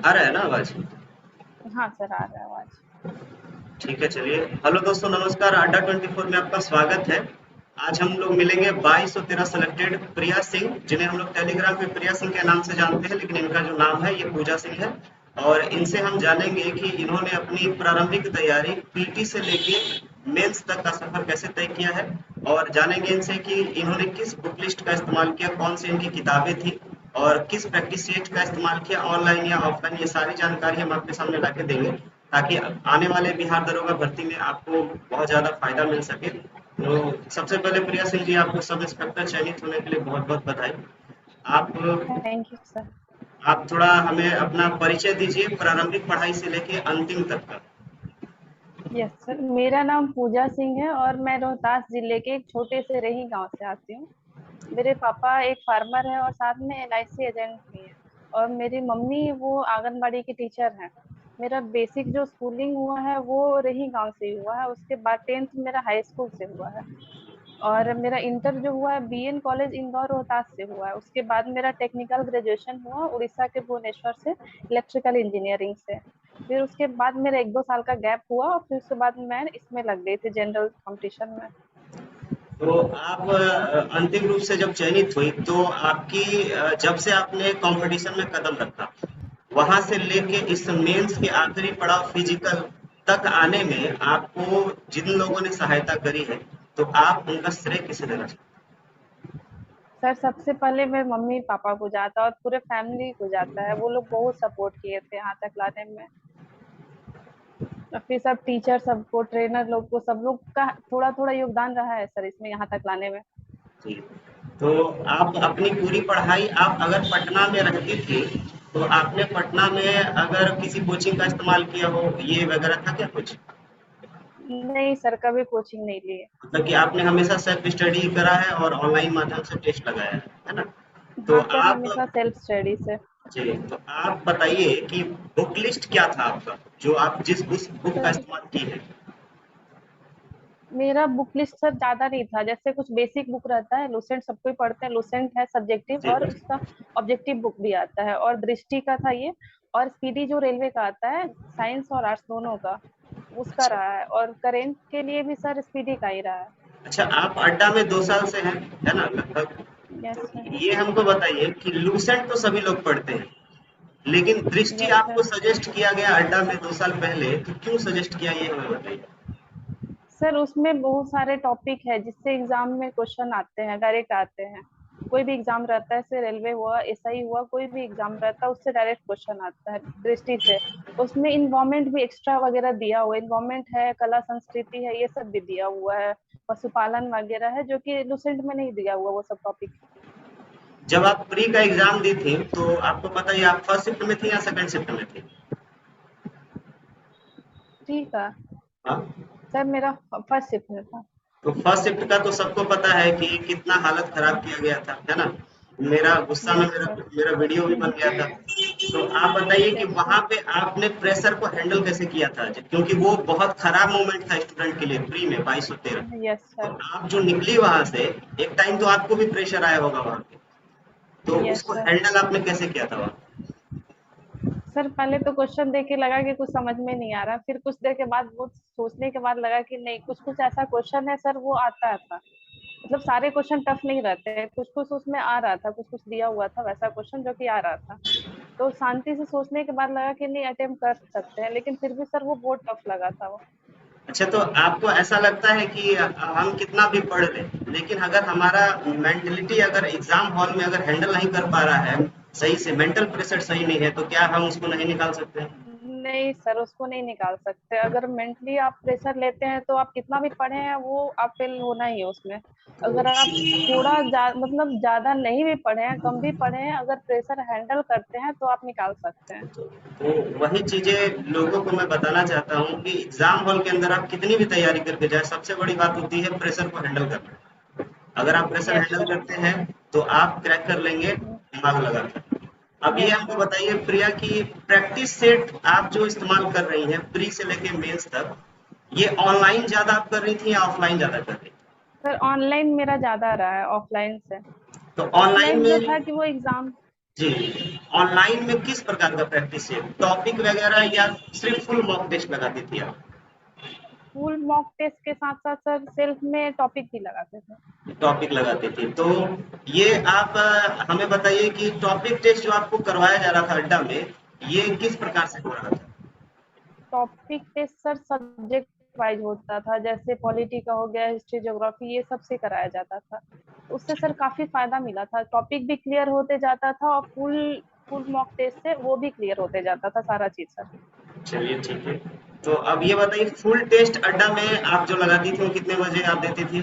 आ रहा है ना आवाज? हाँ सर, आ रहा है आवाज। ठीक है, चलिए। हेलो दोस्तों, नमस्कार। अड्डा 24 में आपका स्वागत है। आज हम लोग मिलेंगे 22 और 13 सेलेक्टेड प्रिया सिंह, जिन्हें हम लोग टेलीग्राम पे प्रिया सिंह के नाम से जानते हैं, लेकिन इनका जो नाम है ये पूजा सिंह है। और इनसे हम जानेंगे कि इन्होंने अपनी प्रारंभिक तैयारी पीटी से लेके मेंस तक का सफर कैसे तय किया है। और जानेंगे इनसे कि इन्होंने किस बुक लिस्ट का इस्तेमाल किया, कौन सी इनकी किताबें थी और किस प्रैक्टिस सेट का इस्तेमाल किया, ऑनलाइन या ऑफलाइन। ये सारी जानकारी हम आपके सामने लाके देंगे, ताकि आने वाले बिहार दरोगा भर्ती में आपको बहुत ज़्यादा फायदा मिल सके। तो सबसे पहले प्रिया सिंह जी, आपको सब इंस्पेक्टर चयनित होने के लिए बहुत बहुत बधाई। आप थैंक यू सर। आप थोड़ा हमें अपना परिचय दीजिए, प्रारंभिक पढ़ाई से लेके अंतिम तक का। यस सर, मेरा नाम पूजा सिंह है और मैं रोहतास जिले के एक छोटे से रही गांव से आती हूँ। मेरे पापा एक फार्मर है और साथ में एलआईसी एजेंट भी है। और मेरी मम्मी वो आंगनबाड़ी की टीचर है। मेरा बेसिक जो स्कूलिंग हुआ है वो रही गांव से ही हुआ है। उसके बाद 10th मेरा हाई स्कूल से हुआ है। और मेरा इंटर जो हुआ है बीएन कॉलेज इंदौर रोहतास से हुआ है। उसके बाद मेरा टेक्निकल ग्रेजुएशन हुआ उड़ीसा के भुवनेश्वर से, इलेक्ट्रिकल इंजीनियरिंग से। फिर उसके बाद मेरा 1-2 साल का गैप हुआ और फिर उसके बाद मैं इसमें लग गई थी जनरल कंपटीशन में। तो आप अंतिम रूप से जब चयनित हुई, तो आपकी जब से आपने कंपटीशन में कदम रखा, वहां से लेके इस मेंस के आखिरी पड़ाव फिजिकल तक आने में आपको जिन लोगों ने सहायता करी है, तो आप उनका श्रेय किसे देना चाहते सर सबसे पहले मेरे मम्मी पापा को जाता है और पूरे फैमिली को जाता है। वो लोग बहुत सपोर्ट किए थे यहाँ तक लाने में। और फिर सब टीचर सबको, ट्रेनर लोग को, सब लोग का थोड़ा थोड़ा योगदान रहा है सर इसमें यहाँ तक लाने में। हैं? जी। तो आप अपनी पूरी पढ़ाई, आप अगर पटना में रहती थी, तो आपने पटना में अगर किसी कोचिंग का इस्तेमाल किया हो, ये वगैरह था क्या कुछ? नहीं सर, कभी कोचिंग नहीं ली है। मतलब कि आपने हमेशा सेल्फ स्टडी करा है और ऑनलाइन माध्यम से टेस्ट लगाया है ना? तो हाँ सर, आप हमेशा सेल्फ स्टडी से। जी, तो आप बताइए कि बुक लिस्ट क्या था आपका, जो आप जिस उस बुक का सर इस्तेमाल की है? मेरा बुक लिस्ट सर ज्यादा नहीं था। जैसे कुछ बेसिक बुक रहता है, लुसेंट सबको ही पढ़ते हैं, लुसेंट है सब्जेक्टिव जी। और उसका ऑब्जेक्टिव बुक भी आता है। और दृष्टि का था ये। और स्पीडी जो रेलवे का आता है, साइंस और आर्ट्स दोनों का, उसका अच्छा। रहा है। और करेंट के लिए भी सर स्पीडी का ही रहा है। अच्छा, आप अड्डा में 2 साल से हैं, है ना लगभग? यस तो सर। ये हमको बताइए कि लूसेंट तो सभी लोग पढ़ते हैं, लेकिन दृष्टि यस आपको सर। सजेस्ट किया गया अड्डा में 2 साल पहले, तो क्यों सजेस्ट किया, ये हमें बताइए। सर उसमें बहुत सारे टॉपिक है जिससे एग्जाम में क्वेश्चन आते हैं, डायरेक्ट आते हैं। कोई भी एग्जाम रहता है, जैसे रेलवे हुआ, एसआई हुआ, कोई भी एग्जाम रहता है उससे डायरेक्ट क्वेश्चन आता है दृष्टि से। उसमें इन्वायरमेंट भी एक्स्ट्रा वगैरह दिया हुआ है, इन्वायरमेंट है, कला संस्कृति है, ये सब भी दिया हुआ है। पशुपालन वगैरह है जो कि लुसेंट में नहीं दिया हुआ वो सब टॉपिक। जब आप प्री का एग्जाम दी थी, तो आपको पता है आप फर्स्ट शिफ्ट में थी या सेकंड शिफ्ट में थी? ठीक है हाँ। सर, मेरा फर्स्ट शिफ्ट में था। तो फर्स्ट शिफ्ट का तो सबको पता है कि कितना हालत खराब किया गया था, है ना? मेरा गुस्सा में यस मेरा सर। मेरा वीडियो भी बन गया था। तो आप बताइए कि यस सर। वहां पे आपने प्रेशर को हैंडल कैसे किया था, क्योंकि वो बहुत खराब मोमेंट था स्टूडेंट के लिए, प्री में 2213। यस तो सर। आप जो निकली वहां से, एक टाइम तो आपको भी प्रेशर आया होगा वहां पे, तो यस उसको सर। हैंडल आपने कैसे किया था वहां? सर पहले तो क्वेश्चन देख के लगा कि कुछ समझ में नहीं आ रहा। फिर कुछ देर के बाद वो सोचने के बाद लगा कि नहीं, कुछ कुछ ऐसा क्वेश्चन है सर वो आता था। मतलब सारे क्वेश्चन टफ नहीं रहते हैं, कुछ कुछ उसमें आ रहा था, कुछ कुछ दिया हुआ था वैसा क्वेश्चन जो कि आ रहा था। तो शांति से सोचने के बाद लगा कि नहीं, अटेम्प्ट कर सकते हैं। लेकिन फिर भी सर वो बहुत टफ लगा था वो। अच्छा, तो आपको ऐसा लगता है कि हम कितना भी पढ़ लें, लेकिन अगर हमारा मेंटलिटी अगर एग्जाम हॉल में अगर हैंडल नहीं कर पा रहा है, सही से मेंटल प्रेशर सही नहीं है, तो क्या हम उसको नहीं निकाल सकते हैं? नहीं सर, उसको नहीं निकाल सकते। अगर मेंटली आप प्रेशर लेते हैं तो आप कितना भी पढ़े हैं वो आप फेल होना ही है उसमें। तो अगर आप थोड़ा मतलब ज्यादा नहीं भी पढ़े हैं, कम भी पढ़े हैं, अगर प्रेशर हैंडल करते हैं तो आप निकाल सकते हैं। तो वही चीजें लोगों को मैं बताना चाहता हूँ कि एग्जाम हॉल के अंदर आप कितनी भी तैयारी करके जाए, सबसे बड़ी बात होती है प्रेशर को हैंडल करना। अगर आप प्रेशर यस हैंडल सर। करते हैं, तो आप क्रैक कर लेंगे दिमाग लगाकर। अब ये यस हमको सर। बताइए प्रिया की प्रैक्टिस सेट आप जो इस्तेमाल कर रही हैं प्री से लेके मेंस तक, ये ऑनलाइन ज्यादा आप कर रही थी या ऑफलाइन ज्यादा कर रही थी? सर ऑनलाइन मेरा ज्यादा रहा है ऑफलाइन से। तो ऑनलाइन ऑफलाइन जो में था कि वो एग्जाम। जी, ऑनलाइन में किस प्रकार का प्रैक्टिस है, टॉपिक वगैरह या सिर्फ फुल मॉक टेस्ट लगाती थी आप? फुल मॉक टेस्ट के साथ साथ सर सेल्फ में टॉपिक भी लगाते थे। टॉपिक लगाती थी तो ये आप हमें बताइए कि टॉपिक टेस्ट जो आपको करवाया जा रहा था अड्डा में, ये किस प्रकार से हो रहा था? Topic test sir subject wise होता था, जैसे पॉलिटी का हो गया, हिस्ट्री, ज्योग्राफी, ये सब से कराया जाता था। उससे सर काफी फायदा मिला था, टॉपिक भी क्लियर होते जाता था और फुल फुल मॉक टेस्ट से वो भी क्लियर होते जाता था सारा चीज सर। चलिए ठीक है। तो अब ये बताइए, फुल टेस्ट अड्डा में आप जो लगाती थी वो कितने बजे आप देती थी?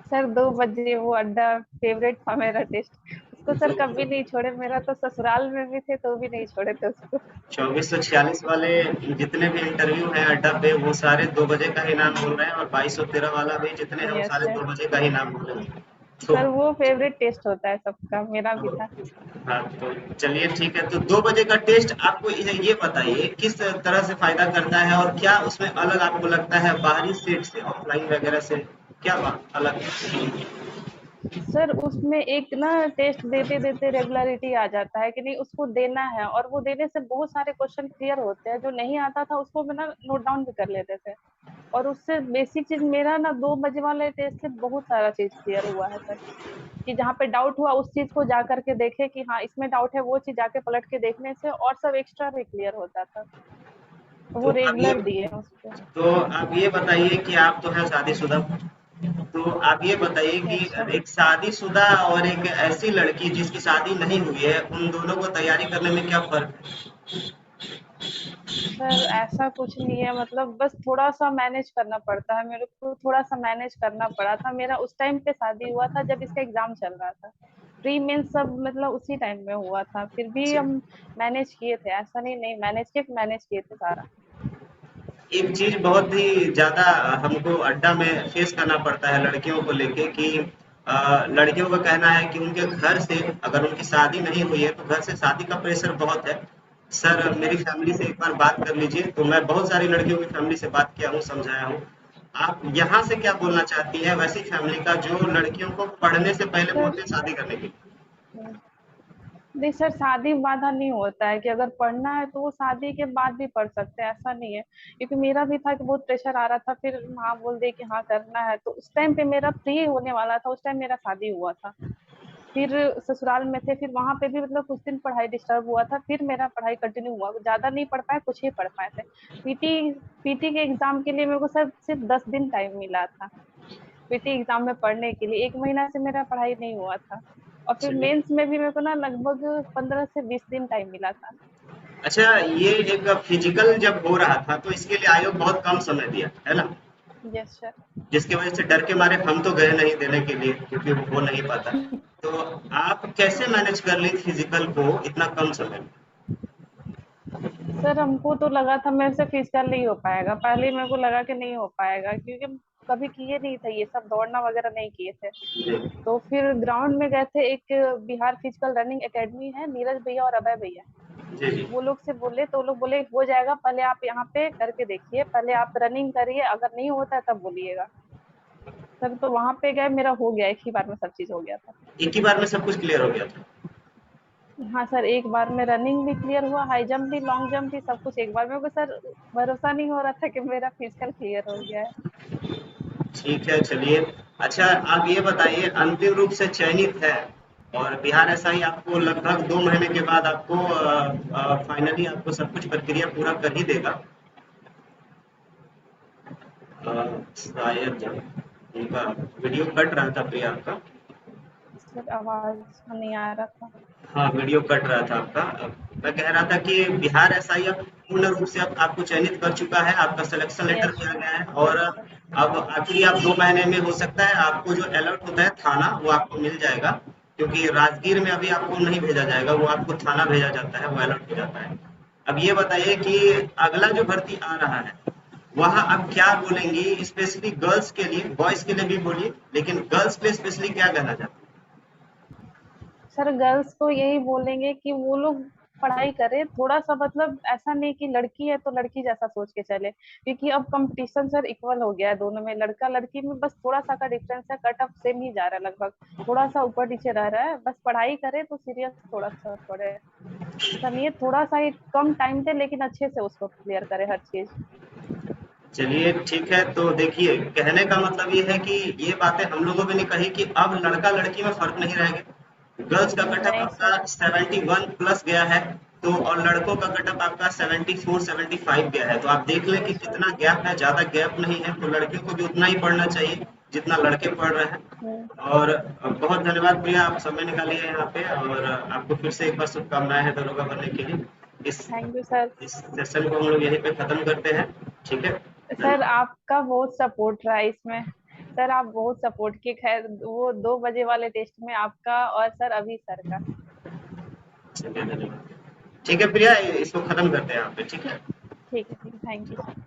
सर 2 बजे वो अड्डा फेवरेट था मेरा टेस्ट, उसको सर कभी नहीं छोड़े, मेरा तो ससुराल में भी थे तो भी नहीं छोड़े थे उसको। 2446 वाले जितने भी इंटरव्यू हैं अड्डा पे, वो सारे 2 बजे का ही नाम बोल रहे हैं, और 2213 वाला भी जितने हैं वो यस सारे सर। 2 बजे का ही नाम बोल रहे हैं। तो सर वो फेवरेट टेस्ट होता है सबका, मेरा भी था। हाँ, तो चलिए ठीक है। तो 2 बजे का टेस्ट आपको ये बताइए किस तरह से फायदा करता है, और क्या उसमें अलग आपको लगता है बाहरी सेट से, ऑफलाइन वगैरह से, क्या अलग है? सर उसमें एक ना टेस्ट देते देते रेगुलरिटी आ जाता है कि नहीं, उसको देना है, और वो देने से बहुत सारे क्वेश्चन क्लियर होते हैं, जो नहीं आता था उसको मैं ना नोट डाउन भी कर लेते थे। और उससे बेसिक चीज मेरा ना 2 बजे वाले टेस्ट से बहुत सारा चीज क्लियर हुआ है सर, कि जहाँ पे डाउट हुआ उस चीज को जा करके देखे कि हाँ इसमें डाउट है, वो चीज जाके पलट के देखने से और सब एक्स्ट्रा भी क्लियर होता था। तो तो वो अब ये रेगुलर दिए हैं उसको। तो आप ये बताइए कि आप तो हैं शादीशुदा, तो आप ये बताइए कि यस सर। एक शादीशुदा और एक ऐसी लड़की जिसकी शादी नहीं हुई है, उन दोनों को तैयारी करने में क्या फर्क है? सर ऐसा कुछ नहीं है, मतलब बस थोड़ा सा मैनेज करना पड़ता है, मेरे को थोड़ा सा मैनेज करना पड़ा था, मेरा उस टाइम पे शादी हुआ था जब इसका एग्जाम चल रहा था, प्री मेंस सब मतलब उसी टाइम में हुआ था, फिर भी हम मैनेज किए थे, ऐसा नहीं नहीं मैनेज किए थे सारा। एक चीज बहुत ही ज्यादा हमको अड्डा में फेस करना पड़ता है लड़कियों को लेके कि लड़कियों का कहना है कि उनके घर से, अगर उनकी शादी नहीं हुई है तो घर से शादी का प्रेशर बहुत है। सर मेरी यस फैमिली से एक बार बात कर लीजिए, तो मैं बहुत सारी लड़कियों की फैमिली से बात किया हूँ, समझाया हूँ। आप यहाँ से क्या बोलना चाहती हैं वैसी फैमिली का जो लड़कियों को पढ़ने से पहले सर। बोलते हैं शादी करने की? नहीं सर, शादी बाधा नहीं होता है कि अगर पढ़ना है तो वो शादी के बाद भी पढ़ सकते हैं, ऐसा नहीं है, क्योंकि मेरा भी था कि बहुत प्रेशर आ रहा था, फिर हाँ बोल दे कि हाँ करना है, तो उस टाइम पे मेरा फ्री होने वाला था, उस टाइम मेरा शादी हुआ था, फिर ससुराल में थे, फिर वहां पे भी मतलब कुछ दिन पढ़ाई डिस्टर्ब हुआ था, फिर मेरा पढ़ाई कंटिन्यू हुआ, ज्यादा नहीं पढ़ पाए, कुछ ही पढ़ पाए थे। पीटी के एग्जाम के लिए मेरे को सर सिर्फ 10 दिन टाइम मिला था, पीटी एग्जाम में पढ़ने के लिए 1 महीना से मेरा पढ़ाई नहीं हुआ था, और फिर चलिए। मेंस में भी मेरे को ना लगभग 15 से 20 दिन टाइम मिला था। अच्छा, ये एक फिजिकल जब हो रहा था तो इसके लिए आयोग बहुत कम समय दिया है ना, यस सर। जिसकी वजह से डर के मारे हम तो गए नहीं देने के लिए, क्योंकि वो हो नहीं पाता। तो आप कैसे मैनेज कर ली फिजिकल को इतना कम समय में? सर हमको तो लगा था मेरे से फिजिकल नहीं हो पाएगा, पहले ही मेरे को लगा कि नहीं हो पाएगा, क्योंकि हम कभी किए नहीं थे ये सब, दौड़ना वगैरह नहीं किए थे। जी तो फिर ग्राउंड में गए थे, एक बिहार फिजिकल रनिंग एकेडमी है, नीरज भैया और अभय भैया, जी जी। वो लोग से बोले तो वो लोग बोले हो जाएगा, पहले आप यहाँ पे करके देखिए, पहले आप रनिंग करिए, अगर नहीं होता है तब बोलिएगा। सर तो वहां पे गए, मेरा हो गया, एक ही बार में सब चीज हो गया था। एक ही बार में सब कुछ क्लियर हो गया था? हाँ सर, एक बार में रनिंग भी क्लियर हुआ, हाई जंप भी, लॉन्ग जंप भी, सब कुछ एक बार में। सर भरोसा नहीं हो रहा था कि मेरा फिजिकल क्लियर हो गया है। ठीक है, चलिए। अच्छा, आप ये बताइए, अंतिम रूप से चयनित है और बिहार ऐसा ही आपको लगभग 2 महीने के बाद आपको फाइनली आपको सब कुछ प्रक्रिया पूरा कर ही देगा। शायद उनका वीडियो कट रहा था प्रिया आपका। सर आवाज नहीं आ रहा था। हाँ, वीडियो कट रहा था आपका। मैं कह रहा था कि बिहार एसआई अब पूर्ण रूप से अब आपको चयनित कर चुका है, आपका सिलेक्शन लेटर यस दिया सर। गया है, और यस सर। अब आखिरी आप 2 महीने में हो सकता है आपको जो अलर्ट होता है थाना, वो आपको मिल जाएगा, क्योंकि राजगीर में अभी आपको नहीं भेजा जाएगा, वो आपको थाना भेजा जाता है, वो अलर्ट हो जाता है। अब ये बताइए कि अगला जो भर्ती आ रहा है, वहाँ आप क्या बोलेंगी स्पेशली गर्ल्स के लिए, बॉयज के लिए भी बोलिए, लेकिन गर्ल्स के लिए स्पेशली क्या कहना चाहते सर गर्ल्स को यही बोलेंगे कि वो लोग पढ़ाई करे थोड़ा सा, मतलब ऐसा नहीं कि लड़की है तो लड़की जैसा सोच के चले, क्योंकि अब कंपटीशन सर इक्वल हो गया है दोनों में, लड़का लड़की में बस थोड़ा सा का डिफरेंस है, कट ऑफ सेम ही जा रहा है लगभग, थोड़ा सा ऊपर नीचे रह रहा है, बस पढ़ाई करे तो सीरियस थोड़ा सा पढ़े, ऐसा नहीं है, थोड़ा सा ही कम टाइम दे लेकिन अच्छे से उसको क्लियर करे हर चीज। चलिए ठीक है, तो देखिए कहने का मतलब ये है कि ये बातें हम लोगों ने नहीं कही कि अब लड़का लड़की में फर्क नहीं रह गया। गर्ल्स का कटअप नहीं आपका सर। 71 प्लस गया है, तो और लड़कों का कटअप आपका 74 75 गया है, तो आप देख लें कि यस सर। कितना गैप है, ज्यादा गैप नहीं है, तो लड़कियों को भी उतना ही पढ़ना चाहिए जितना लड़के पढ़ रहे हैं। हम्म। और बहुत धन्यवाद प्रिया, आप समय निकालिए यहाँ पे, और आपको फिर से एक बार शुभकामनाएं हैं दरोगा बनने के लिए। इस थैंक यू सर। इस सेशन को हम लोग यहीं पे खत्म करते हैं। ठीक है, सर धन्यवाद। आपका बहुत सपोर्ट रहा है इसमें, सर आप बहुत सपोर्ट किए, खैर वो 2 बजे वाले टेस्ट में आपका और सर अभी सर का। चलिए धन्यवाद। ठीक है प्रिया, इसको खत्म करते हैं यहाँ पे, ठीक है। ठीक है, ठीक है, थैंक यू सर।